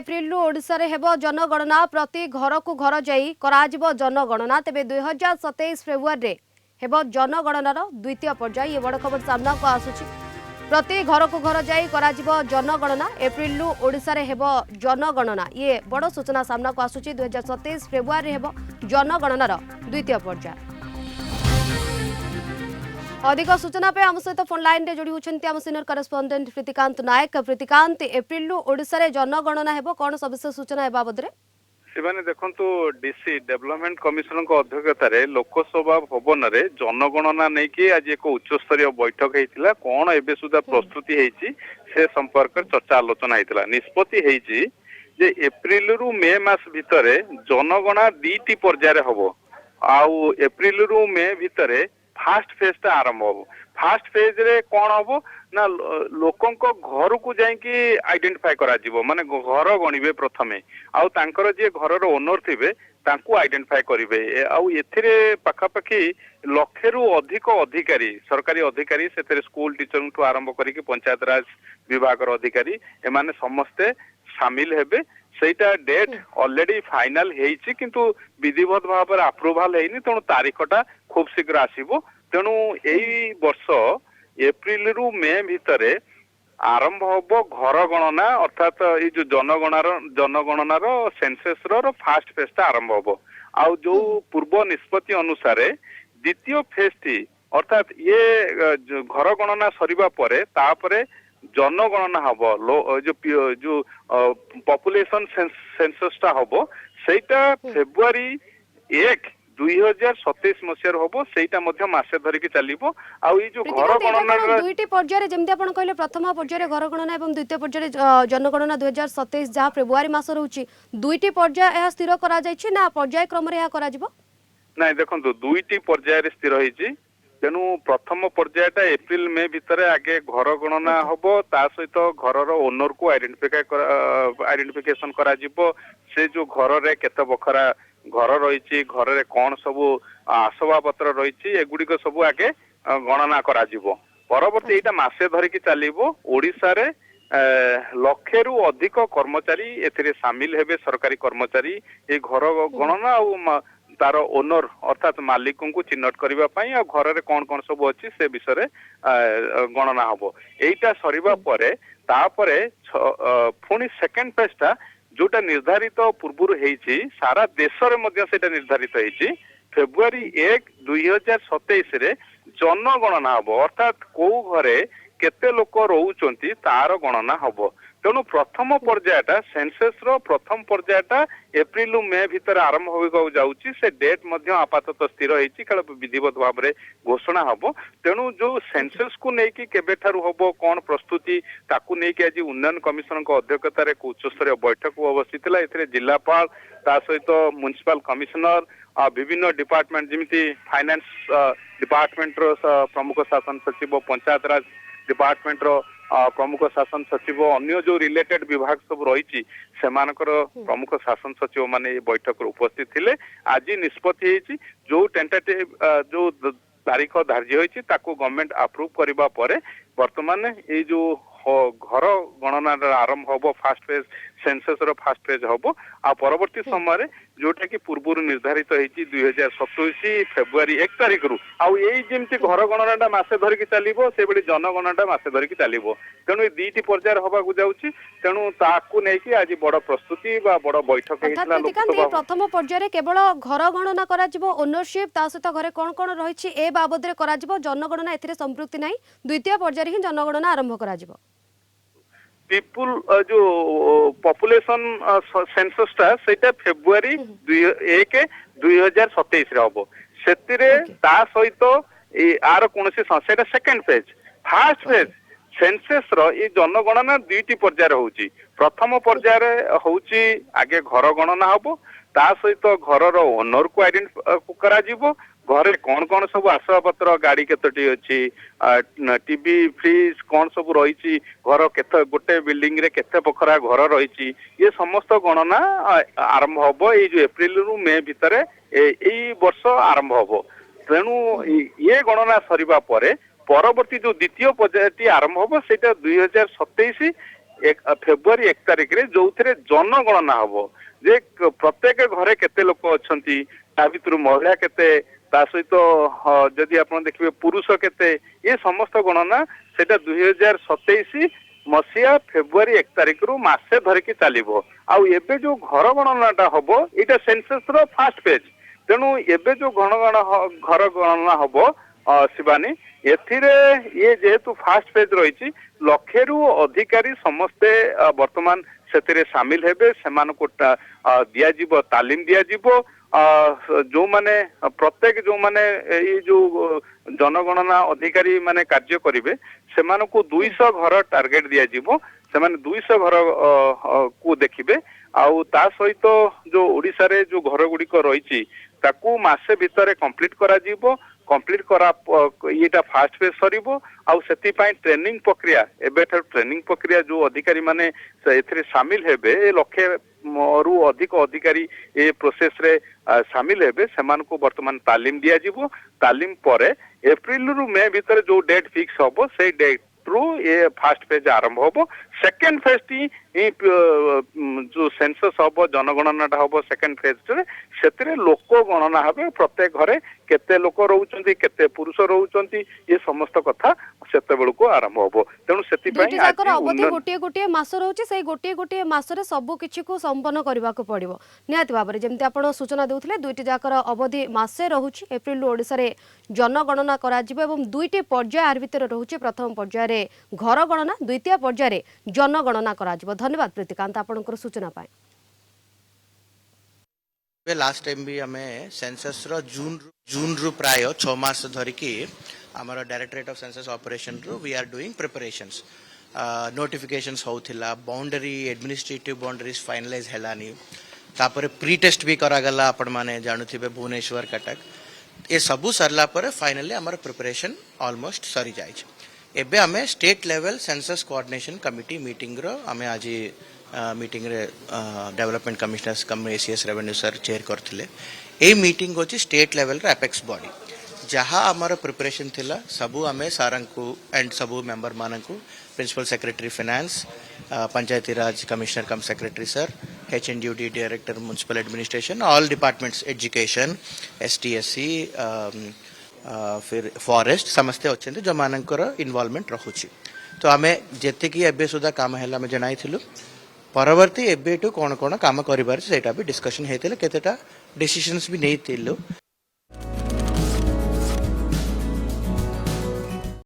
April Odisha रे हेबो जनगणना प्रति घर को घर जाई कराजिबो जनगणना तेबे 2027 फेब्रुआरी रे हेबो जनगणनार द्वितीय पर्याय ये बड़ खबर सामना को आसुची। प्रति घर को घर जाई कराजिबो जनगणना एप्रिल ओडिशा रे हेबो जनगणना ये बड़ सूचना सामना को आसुची। 2027 फेब्रुआरी रे हेबो जनगणनार द्वितीय पर्याय। अधिक सूचना पे आम सहित फोन लाइन रे जोड़ी होछन्ती आम सीनियर करेस्पोंडेंट प्रीतिकांत नायक। प्रीतिकांत, एप्रिल ओडिशा रे जनगणना हेबो कोन सविशेष सूचना हे बाबद रे? शिवानी देखंतु डीसी डेवलपमेंट कमिशन अध्यक्षतार लोकसभा भवन रे जनगणना नहीं कि आज एक उच्च स्तरीय बैठक होता कौन एबे सुधा प्रस्तुति होती से संपर्क चर्चा आलोचना होता। निष्पत्ति होती जे एप्रिल रु मे मास भितर जनगणना दीटी पर्याय हम आउ एप्रिल रु मे भितर फास्ट फेज टा आरंभ हम। फास्ट फेज रे कौन हम ना लोकों घर को जाइकी आइडेंटिफाई करा जीवो माने घर गणिबे प्रथमे आउ तांकर जे घरर ओनर थिबे तांको आइडेंटिफाई करिवे आउ एथिरे पाखापाखी लक्षेरु अधिक अधिकारी सरकारी अधिकारी सेतेरे स्कूल टीचर ठू आरंभ करिके पंचायत राज विभाग अधिकारी एमाने समस्ते शामिल हेबे। सेटा डेट ऑलरेडी फाइनल हेइछि किंतु विधिवत भाव पर अप्रूवल हेइनि तेणु तारीखटा खूब शीघ्र आसीबो। तेणु एई वर्ष एप्रिल रु मे भितरे आरंभ हम घर गणना अर्थात ये जो जनगणनार सेंसस रो फास्ट फेज टा आरंभ हम आउ जो पूर्व निष्पत्ति अनुसार द्वितीय फेज थी अर्थात ये घर गणना सरिबा परे तापरे जनगणना हम जो पॉपुलेशन सेंसस टा हम सेटा फेब्रुआरी 1 2027 मसीह हम सेटा मध्य मासे धरिकी चलिबो आउ ई जो घर गणना दुईटी पर्याय जेमति आपण कहले प्रथम पर्याय घर गणना एवं द्वितीय पर्याय जनगणना 2027 जहाँ फेब्रुआरी मास रहउची दुईटी पर्याय एहा स्थिर करा जायछि ना पर्याय क्रम रे एहा करा जिवो? नाही देखंतु दुईटी पर्याय रे स्थिर होईछि तेणु प्रथम पर्यायटा एप्रिल मे भितर आगे घर गणना हम ता सहित घर ओनर को आइडेंटिफिकेशन करा जिवो से जो घर रे केते बखरा घर रही घर रे कौन सबू आसवा पत्र रही एगुड़िक सब आगे गणना करा जिवो। परवर्ती एटा मासे धरिकी चलिबो। ओडिशा रे लक्षेरु अधिक कर्मचारी एथिरे शामिल हेबे सरकारी कर्मचारी ए घर गणना आउ तार ओनर अर्थात मालिक को चिन्हट करबा पई आ घर रे कौन कौन सब अछि से विषय गणना हबो। एटा सरिबा परे तापरे पुनी सेकंड फेज टा जोटा निर्धारित पूर्व सारा देश में निर्धारित फेब्रुआरी 1 2027 रे जनगणना हम अर्थात कौ घरे केते लोक रोचंती तार गणना हम। तेणु प्रथम पर्यायटा सेंसस रो प्रथम पर्यायटा एप्रिल मे भितर आरंभ हो जाउची से डेट मध्य आपातत स्थिर होईची काल विधिवत भाव रे घोषणा हबो। तेणु जो सेंसस को नेकी केबे ठारू हबो कोन प्रस्तुति ताकू नेकी आज उन्नयन कमिशन को अध्यक्षता रे उच्च स्तरीय बैठक अवस्थितला। एथिरे जिल्लापाल ता सहित म्युनिसिपल कमिशनर विभिन्न डिपार्टमेंट जमिति फाइनेंस डिपार्टमेंट रो प्रमुख शासन सचिव पंचायत राज डिपार्टमेंट रो प्रमुख शासन सचिव अन्य जो रिलेटेड विभाग सब रही प्रमुख शासन सचिव माने बैठक उपस्थित थिले। आज निष्पत्ति होईची जो टेंटेटिव जो तारीख धार्य होईची ताको गवर्नमेंट अप्रूव करिबा परे वर्तमान ए जो घर गणना आरंभ हम फास्ट फेज सेंसस रो फास्ट फेज हम आ परवर्ती समय जोटा कि पूर्व निर्धारित होईची 2027 फेब्रुआरी 1 तारिख रु आउ एई जेमति घर गणनाटा मासे धरिकी चलिबो से बेली जनगणनाटा मासे धरिकी चलिबो। तेणु ए दीटी पर्याय होबा को जाउची तेणु ताकू नेकी आज बड़ प्रस्तुति बा बड़ बैठक हेइतला लोकसभा। प्रथम पर्याय रे केवल घर गणना करा जिवो ओनरशिप ता सहित घरे कोन कोन रहिछि ए बाबद रे करा जिवो जनगणना एथिरे संपृक्ति नै द्वितीय पर्याय रे ही जनगणना आरंभ करा जिवो। पीपुल जो पॉपुलेशन सेंसस टा सेटा फेब्रुआरी 1 2027 रे हबो सेतिरे ता सहित आर कोनसी सेटा second phase first phase census रो ई जनगणना दुईटी पर्याय होउची। प्रथम पर्याय होउची आगे घर गणना हबो ता सहित घर रो ओनर को आइडेंटिफाई करा जिवो घरे कौन कौन सब आसवा पत्र गाड़ी केतटी अछि टीवी फ्रिज कौन सब रही घर केते गोटे बिल्डिंग रे केते बखरा घर रही ये समस्त गणना आरंभ हम जो एप्रिल रु मे भितर एई वर्ष आरंभ हम। तेणु ये गणना सरिबा परे परवर्ती जो द्वितीय पर्यायटी आरंभ हम सेटा 2027 फेब्रुआरी 1 तारिख रे जो जनगणना हबो जे प्रत्येक घरे केते लोक अछंती ता भितर महिला केते ता सहित जदि आपण देखिबे पुरुष केते ये समस्त गणना सेटा 2027 मसिया फेब्रुआरी 1 तारिख रु मासे धरिकी चलिबो आउ एबे जो घर गणनाटा हबो एटा सेंसस रो फर्स्ट पेज तेणु एबे जो घर गणना हबो शिवानी एथिरे ये जेहेतु फास्ट पेज रही लक्षेरु अधिकारी समस्ते वर्तमान से सामिल हेबे सेमानको दियाजिबो तालीम दियाजिबो जो माने प्रत्येक जो माने ये जो जनगणना अधिकारी माने कार्य करिवे सेमानको 200 घर टार्गेट दियाजिबो सेमाने 200 घर को देखिबे आउ ता सहित जो ओडिसा रे जो घर गुडी को रही ताकू मासे भितरे कंप्लीट करा जीवो कंप्लीट करा येटा फास्ट फेज सरीबो आउ सेति पई ट्रेनिंग प्रक्रिया एबे ट्रेनिंग प्रक्रिया जो अधिकारी माने एथिरे शामिल हेबे लक्ष्य रु अधिक अधिकारी ए प्रोसेस रे शामिल हेबे सेमान को वर्तमान तालीम दिया जीवो तालीम परे एप्रिल रु मे भितर जो डेट फिक्स होबो से डेट रु ये फास्ट फेज आरंभ होबो सेकंड फेज टी जो सेंसस हबो जनगणनाटा हबो सेकंड फेज रे सेतिरे लोक गणना हबे प्रत्येक घरे केते लोक रहउचंती केते पुरुष रहउचंती ये समस्त कथा सेते बेलको आरंभ होबो तेनु सेति पई दुईटी जाकर अवधि गोटे गोटे मास रहउची सेही गोटे गोटे मास रे सब किछि को संपन्न करबा को पड़िबो निहाती भाबरे जेमति आपण सूचना देउथिले दुईटी जाकर अवधि मासे रहउची एप्रिल ओडिसा रे जनगणना करा जिवो एवं दुईटी पर्याय आर भितर रहउची प्रथम पर्याय रे घर गणना द्वितीय पर्याय रे जनगणना करा जिवो धन्यवाद प्रीतिकांत आपनकर सूचना पाए लास्ट टाइम भी हमें सेंसस रो जून रु प्राय 6 मास धरिकी आमर डायरेक्टरेट ऑफ सेंसस ऑपरेशन रु we are doing preparations notifications होथिला बाउंड्री एडमिनिस्ट्रेटिव बाउंड्रीज फाइनलाइज हेलानी तापर प्री टेस्ट भी करा गला आपण माने जानुथिबे भुवनेश्वर कटक ए सबु सरला पर फाइनली आमर प्रिपरेशन ऑलमोस्ट सरी जाय छै एबे हमें state level census coordination committee meeting रो हमें आज मीटिंग रे development commissioners cum ACS revenue sir chair करथिले ए मीटिंग होची स्टेट लेवल रे एपेक्स बॉडी जहाँ आमर प्रिपरेशन थिला सबु आमे सारंकु एंड सबु मेंबर मानंकु principal secretary finance Panchayati Raj commissioner cum secretary sir HNDUD director municipal administration all departments education STSC फिर फॉरेस्ट समस्ते अच्छे जो मानकर इन्वॉल्वमेंट रखुची तो आमे जेते कि एबे सुधा काम हैला में जणाई थिलु परवर्ती एबेटू कौन कौन काम करिबार सेटा भी डिस्कशन हेतिले केतेटा डिसिजंस भी नै थिलु।